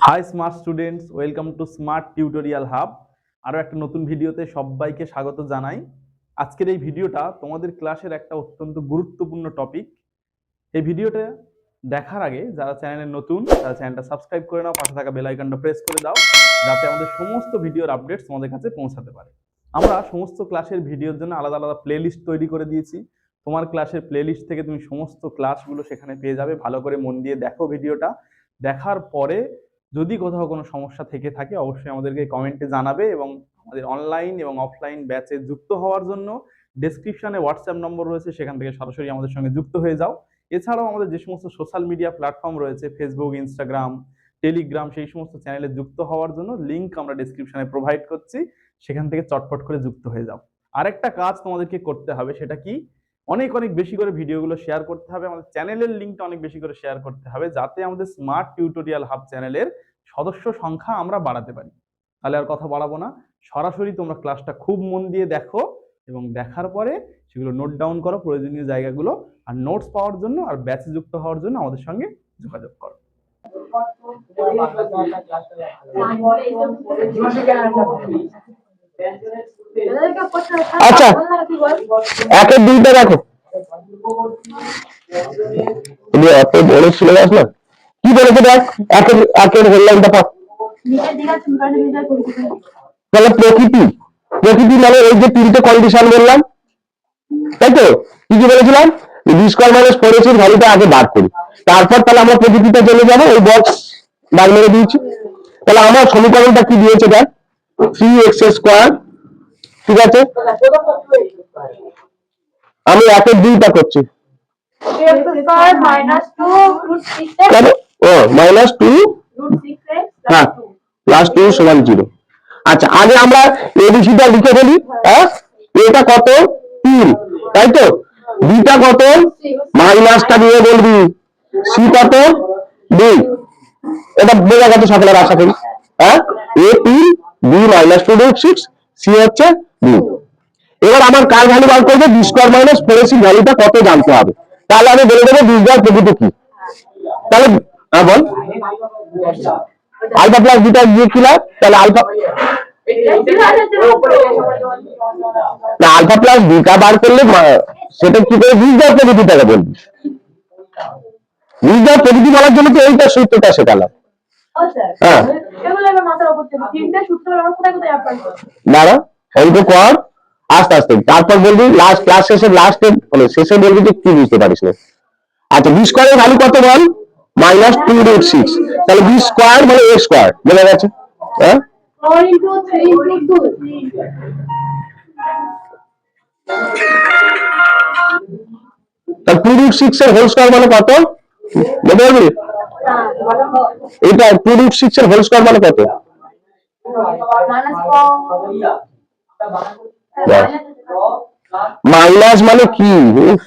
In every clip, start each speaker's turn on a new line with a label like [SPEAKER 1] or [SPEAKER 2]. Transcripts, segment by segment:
[SPEAKER 1] High smart students, welcome to smart tutorial hub. আরও একটা নতুন ভিডিওতে সবাইকে স্বাগত জানাই। আজকের এই ভিডিওটা তোমাদের ক্লাসের একটা অত্যন্ত গুরুত্বপূর্ণ টপিক। এই ভিডিওটা দেখার আগে যারা চ্যানেলে নতুন তারা চ্যানেলটা সাবস্ক্রাইব করে নাও, পাশে থাকা বেল আইকনটা প্রেস করে দাও যাতে আমাদের সমস্ত ভিডিওর আপডেটস তোমাদের কাছে পৌঁছাতে পারে। আমরা সমস্ত ক্লাসের ভিডিওর জন্য আলাদা আলাদা প্লেলিস্ট তৈরি করে দিয়েছি। তোমার ক্লাসের প্লেলিস্ট থেকে তুমি সমস্ত ক্লাসগুলো সেখানে পেয়ে যাবে। ভালো করে মন দিয়ে দেখো ভিডিওটা। দেখার পরে যদি কোথাও কোনো সমস্যা থেকে থাকে অবশ্যই আমাদেরকে কমেন্টে জানাবে, এবং আমাদের অনলাইন এবং অফলাইন ব্যাচে যুক্ত হওয়ার জন্য ডেসক্রিপশনে হোয়াটসঅ্যাপ নম্বর রয়েছে, সেখান থেকে সরাসরি আমাদের সঙ্গে যুক্ত হয়ে যাও। এছাড়াও আমাদের যে সমস্ত সোশ্যাল মিডিয়া প্ল্যাটফর্ম রয়েছে, ফেসবুক, ইনস্টাগ্রাম, টেলিগ্রাম, সেই সমস্ত চ্যানেলে যুক্ত হওয়ার জন্য লিঙ্ক আমরা ডেসক্রিপশনে প্রোভাইড করছি, সেখান থেকে চটপট করে যুক্ত হয়ে যাও। আরেকটা কাজ তোমাদেরকে করতে হবে, সেটা কি, অনেক অনেক বেশি করে ভিডিওগুলো শেয়ার করতে হবে। আমাদের চ্যানেলের লিঙ্কটা অনেক বেশি করে শেয়ার করতে হবে যাতে আমাদের স্মার্ট টিউটোরিয়াল হাব চ্যানেলের সদস্য সংখ্যা আমরা বাড়াতে পারি। তাহলে আর কথা বাড়াবো না, সরাসরি তোমরা ক্লাসটা খুব মন দিয়ে দেখো এবং দেখার পরে সেগুলো নোট ডাউন করো প্রয়োজনীয় জায়গাগুলো। আর নোটস পাওয়ার জন্য আর ব্যাচে যুক্ত হওয়ার জন্য আমাদের সঙ্গে যোগাযোগ করো।
[SPEAKER 2] আচ্ছা, একের দুইটা দেখো, এত বড় সিলেবাস না। কি বলেছে দেখ, একের একের হেডলাইনটা পাস। তাহলে প্রকৃতি প্রকৃতি মানে এই যে তিনটে কন্ডিশন বললাম, তাই তো? কি কি বলেছিলাম? বি স্কয়ার মাইনাস 4ac এর ভ্যালুটা আগে বার করি, তারপর তাহলে আমরা প্রকৃতিটা চলে যাবো। ওই বক্স দাগ মেরে দিয়েছি। তাহলে আমার সমীকরণটা কি দিয়েছে দেখ, 3x²। ঠিক আছে, আমি একের দুইটা করছি। -2 হ্যাঁ +2 = 0। আচ্ছা, আগে আমরা এবিসিটা লিখে ফেলি। হ্যাঁ, এটা কত 3, তাই তো? বিটা কত, মাইনাসটা দিয়ে বলবি। সি কত 2, এটা বোঝা গেছে সকলের আশা করি। হ্যাঁ, এ 3, বি -2√6, সি হচ্ছে 2। এবার আমার কার ভ্যালু বার করবে, বি স্কয়ার মাইনাস 4ac ভ্যালুটা কত জানতে হবে। তাহলে আমি বলে দেবো বীজদ্বয় প্রকৃতি কি। তাহলে হ্যাঁ বল, আলফা প্লাস বিটা দিয়ে খিলা। তাহলে আলফা না, আলফা প্লাস বিটা বার করলে সেটা কি করে বীজদ্বয় প্রকৃতিটাকে বলবি। বীজদ্বয় প্রকৃতি বলার জন্য তো এইটা সূত্রটা শেখালাম। হ্যাঁ, দাঁড়া, অঙ্ক কর আস্তে আস্তে, তারপর বলবি লাস্ট ক্লাস শেষে মানে শেষে বলবি যে কি বুঝতে পারিস না। আচ্ছা, বি স্কয়ারের ভ্যালু কত বল, -2√6। তাহলে বি স্কয়ার মানে a স্কয়ার, বোঝা গেছে? হ্যাঁ, তাহলে 2√6 এর হোল স্কয়ার মানে কত বলতে পারবি? এটা 2√6 এর হোল স্কয়ার মানে কত? মাইনাস মানে কি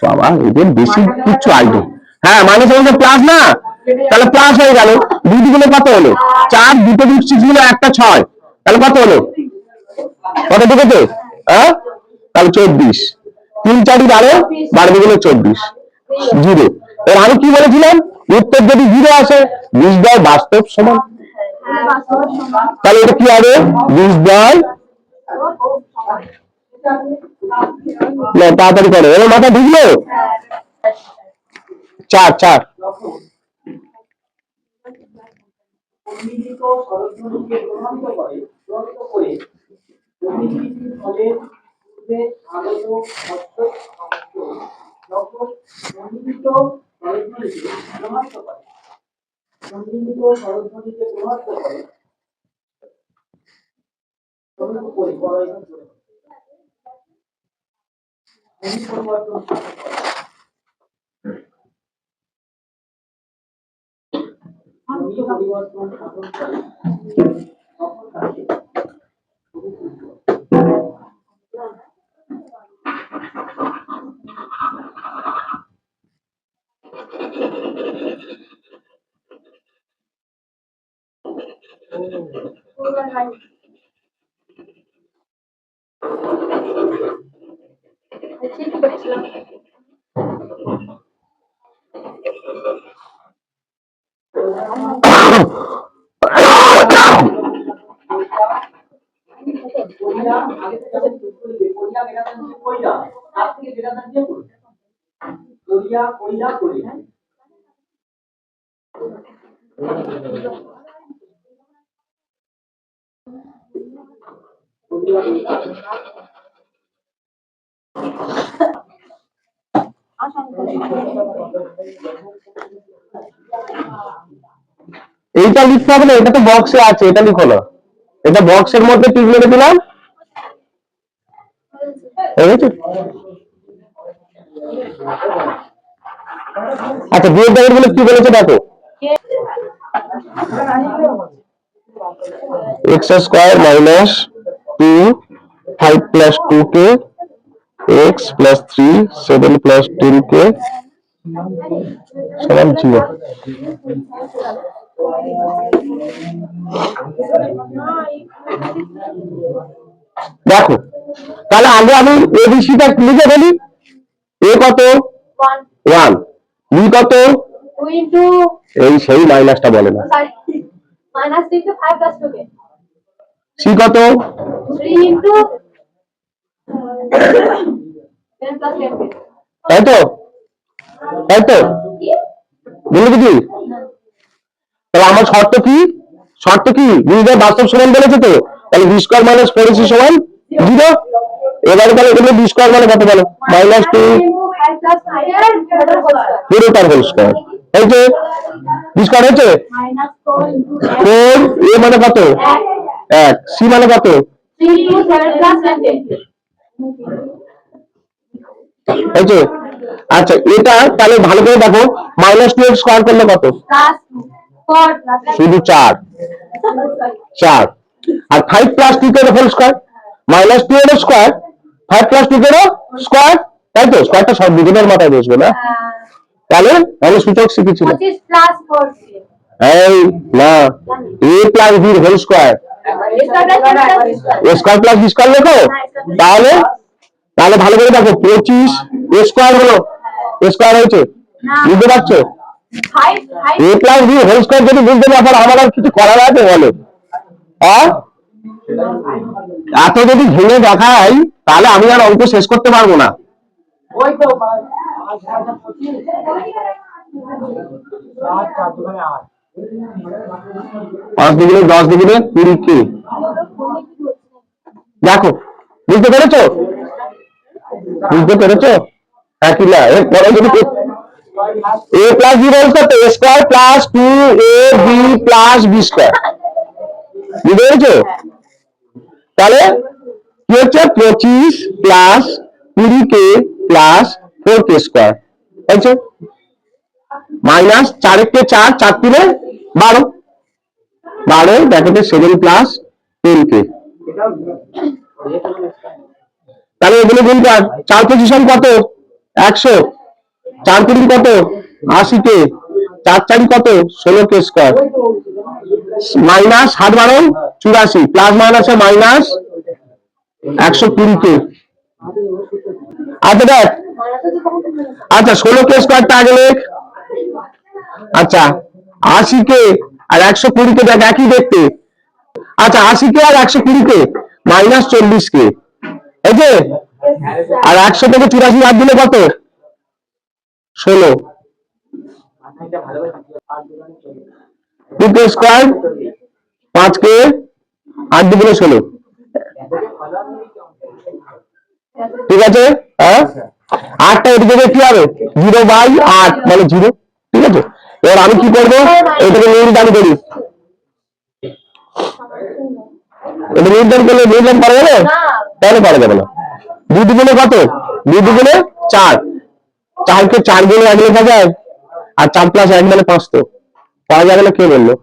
[SPEAKER 2] বাবা, এদের বেশি কিছু আইডিয়া। হ্যাঁ, মাইনাস মানে প্লাস না, তাহলে প্লাস হয়ে গেল। দুই গুলো কত হলো 4, 2√6 গুলো একটা 6, তাহলে কত হলো, কত ঢুকেছে? হ্যাঁ, তাহলে 24। 3 4 12, 12 গুলো 24, 0। এবার আমি কি বলেছিলাম, উত্তর যদি 0 আসে বীজদ্বয় বাস্তব সমান। তাহলে এটা কি হবে, বীজদ্বয় না, তাড়াতাড়ি করো, এবার মাথা ঢুকলো। 4 4 এইটা লিখতে হবে না, এটা তো বক্সে আছে, এটা লিখো না। এটা বক্সের মধ্যে টিক মেরে দিলাম, হয়ে গেছে। আচ্ছা, বিয়ের ব্যাপার গুলো কি বলেছে দেখো। X square minus 2 5 plus 2k x plus 3 7 plus 10k সমান 0। দেখো, তাহলে আগে আমি এবিসিটা লিখে ফেলি। এ কত 1, বি কত এই সেই মাইনাসটা বলে না, সি কত তাই তো, তাই তো বুঝলি কি? তাহলে আমার শর্ত কি, শর্ত কি দুইটা বাস্তব সমান বলেছে তো, তাহলে বি স্কোয়ার মাইনাস 4ac সমান 0। এবারে তাহলে এখানে বি স্কোয়ার মানে কত বলো, মাইনাস 2 পুরো তার হোল স্কোয়ার। এই যে বি স্কোয়ার হয়েছে 4, এ মানে কত 1, সি মানে কত এই যে। আচ্ছা, এটা তাহলে ভালো করে দেখো, মাইনাস 2 এর স্কোয়ার করলে কত, শুধু 4, আর 5 প্লাস 2 এর হোল স্কোয়ার, মাইনাস 2 এর স্কোয়ার 5 প্লাস 2 এর স্কোয়ার, তাই তো, স্কোয়ারটা সব দুজনের মাথায় বসবে না, তাহলে আমি সূচক শিখেছিল এই না, a প্লাস b এর whole square, a square plus b square লেখো। তাহলে তাহলে ভালো করে দেখো, 25 a স্কোয়ার হলো, a স্কোয়ার হয়েছে, বুঝতে পারছো? a plus b whole square যদি বুঝতে না পারো, আমার আর কিছু করার আছে বলো? এত যদি ভেঙে দেখাই তাহলে আমি আর অঙ্ক শেষ করতে পারবো না। 5 দুগুণে 10 দুগুণে 20k, দেখো বুঝতে পেরেছো, বুঝতে পেরেছো? হ্যাঁ কি না, এরপরে যদি a plus b whole square, a square plus 2ab plus b square, বুঝতে পেরেছো? তাহলে কি হচ্ছে 25 plus 20k plus 4k square হয়েছে, মাইনাস 4 কে 4, 4 3 12, 12 ব্র্যাকেটে 7 প্লাস 10k। তাহলে এগুলো গুণ কর, 4 পজিশন কত 100, 4 কুড়ি কত 80k, 4 4 কত 16k স্কয়ার, মাইনাস 7 12 84, প্লাস মাইনাসে মাইনাস 120k। আচ্ছা দেখ, আচ্ছা 16k স্কয়ারটা আগে লেখ। আচ্ছা 80k আর 120k দেখ একই দেখতে। আচ্ছা 80k আর 120k মাইনাস 40k, এই যে, আর 100 থেকে 84 বাদ দিলে কত 16, 2k স্কয়ার 5k 8 দুগুণে 16, ঠিক আছে? হ্যাঁ, 8টা এদিকে কি হবে 0/8 মানে 0, ঠিক আছে? এবার আমি কি করবো, এটাকে নির্ধারণ করি, এটা নির্ধারণ করলে নির্ধারণ করা যাবে, তাহলে করা যাবে না। 2 দুগুণে কত, 2 দুগুণে 4, 4কে 4 গুণে 1 লেখা যায়, আর 4 প্লাস 1 মানে 5, তো পাওয়া যাবে না, কে বললো?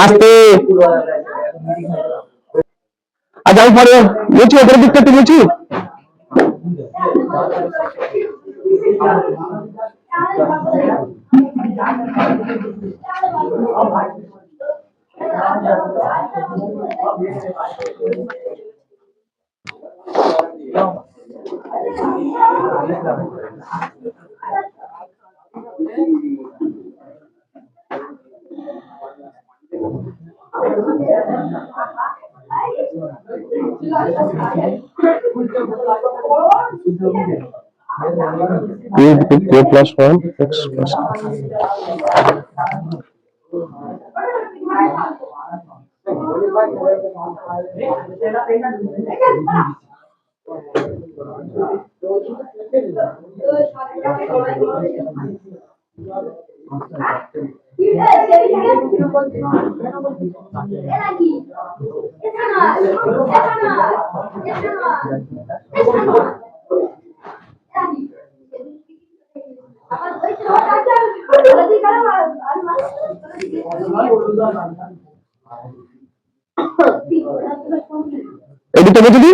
[SPEAKER 2] আস্তে। আচ্ছা আমি পরে বলছি, ওপরের দিকটা একটু বলছি। A plus 1 x plus এদিকটা বলছি কি?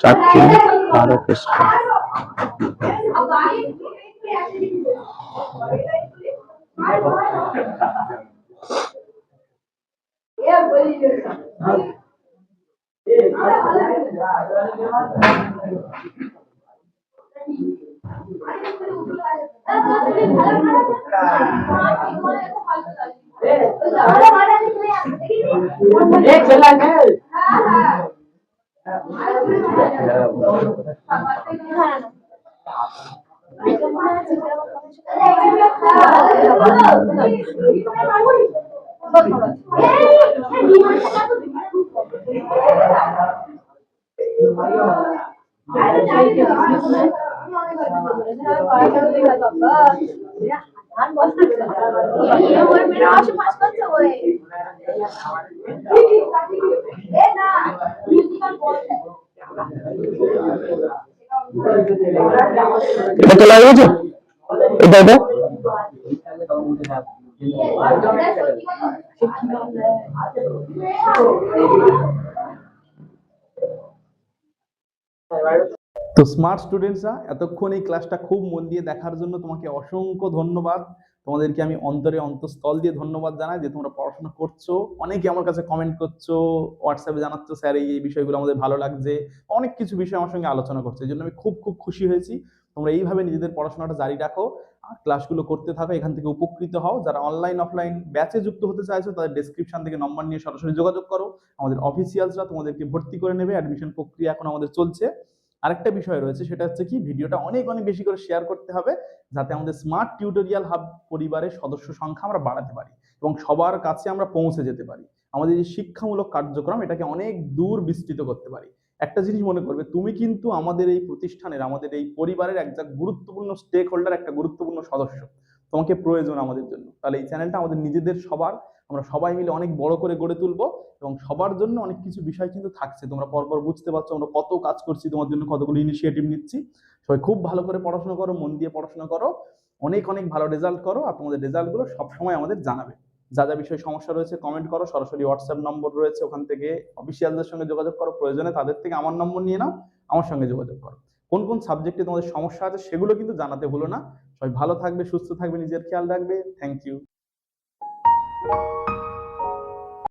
[SPEAKER 2] চারটি 12 স্কয়ার। এটা তো লাগিয়েছো? এটা এটা
[SPEAKER 1] তো স্মার্ট স্টুডেন্টসরা এতক্ষণ এই ক্লাসটা খুব মন দিয়ে দেখার জন্য তোমাকে অসংখ্য ধন্যবাদ। তোমাদেরকে আমি অন্তঃস্থল দিয়ে ধন্যবাদ জানাই যে তোমরা পড়াশোনা করছো। অনেকে আমার কাছে কমেন্ট করছো, হোয়াটসঅ্যাপে জানাচ্ছো স্যার এই বিষয়গুলো আমাদের ভালো লাগছে, অনেক কিছু বিষয় আমার সঙ্গে আলোচনা করছে। এই জন্য আমি খুব খুব খুশি হয়েছি। তোমরা এইভাবে নিজেদের পড়াশোনাটা জারি রাখো, ক্লাসগুলো করতে থাকো, এখান থেকে উপকৃত হও। যারা অনলাইন অফলাইন ব্যাচে যুক্ত হতে চাইছো তাদের ডেসক্রিপশন থেকে নম্বর নিয়ে সরাসরি যোগাযোগ করো। আমাদের অফিসিয়ালসরা তোমাদেরকে ভর্তি করে নেবে। অ্যাডমিশন প্রক্রিয়া এখন আমাদের চলছে। আরেকটা বিষয় রয়েছে, সেটা হচ্ছে কি, ভিডিওটা অনেক অনেক বেশি করে শেয়ার করতে হবে যাতে আমাদের স্মার্ট টিউটোরিয়াল হাব পরিবারের সদস্য সংখ্যা আমরা বাড়াতে পারি এবং সবার কাছে আমরা পৌঁছে যেতে পারি। আমাদের যে শিক্ষামূলক কার্যক্রম এটাকে অনেক দূর বিস্তৃত করতে পারি। একটা জিনিস মনে করবে, তুমি কিন্তু আমাদের এই প্রতিষ্ঠানের, আমাদের এই পরিবারের একটা গুরুত্বপূর্ণ স্টেক হোল্ডার, একটা গুরুত্বপূর্ণ সদস্য। তোমাকে প্রয়োজন আমাদের জন্য। তাহলে এই চ্যানেলটা আমাদের নিজেদের সবার, আমরা সবাই মিলে অনেক বড় করে গড়ে তুলবো এবং সবার জন্য অনেক কিছু বিষয় কিন্তু থাকছে। তোমরা পরপর বুঝতে পারছো আমরা কত কাজ করছি, তোমার জন্য কতগুলো ইনিশিয়েটিভ নিচ্ছি। সবাই খুব ভালো করে পড়াশোনা করো, মন দিয়ে পড়াশোনা করো, অনেক অনেক ভালো রেজাল্ট করো, আর তোমাদের রেজাল্টগুলো সবসময় আমাদের জানাবে। যা যা বিষয়ে সমস্যা রয়েছে কমেন্ট করো, সরাসরি হোয়াটসঅ্যাপ নম্বর রয়েছে, ওখান থেকে অফিসিয়ালদের সঙ্গে যোগাযোগ করো, প্রয়োজনে তাদের থেকে আমার নম্বর নিয়ে নাও, আমার সঙ্গে যোগাযোগ করো। কোন কোন সাবজেক্টে তোমাদের সমস্যা আছে সেগুলো কিন্তু জানাতে ভুলো না। সবাই ভালো থাকবে, সুস্থ থাকবে, নিজের খেয়াল রাখবে। Thank you.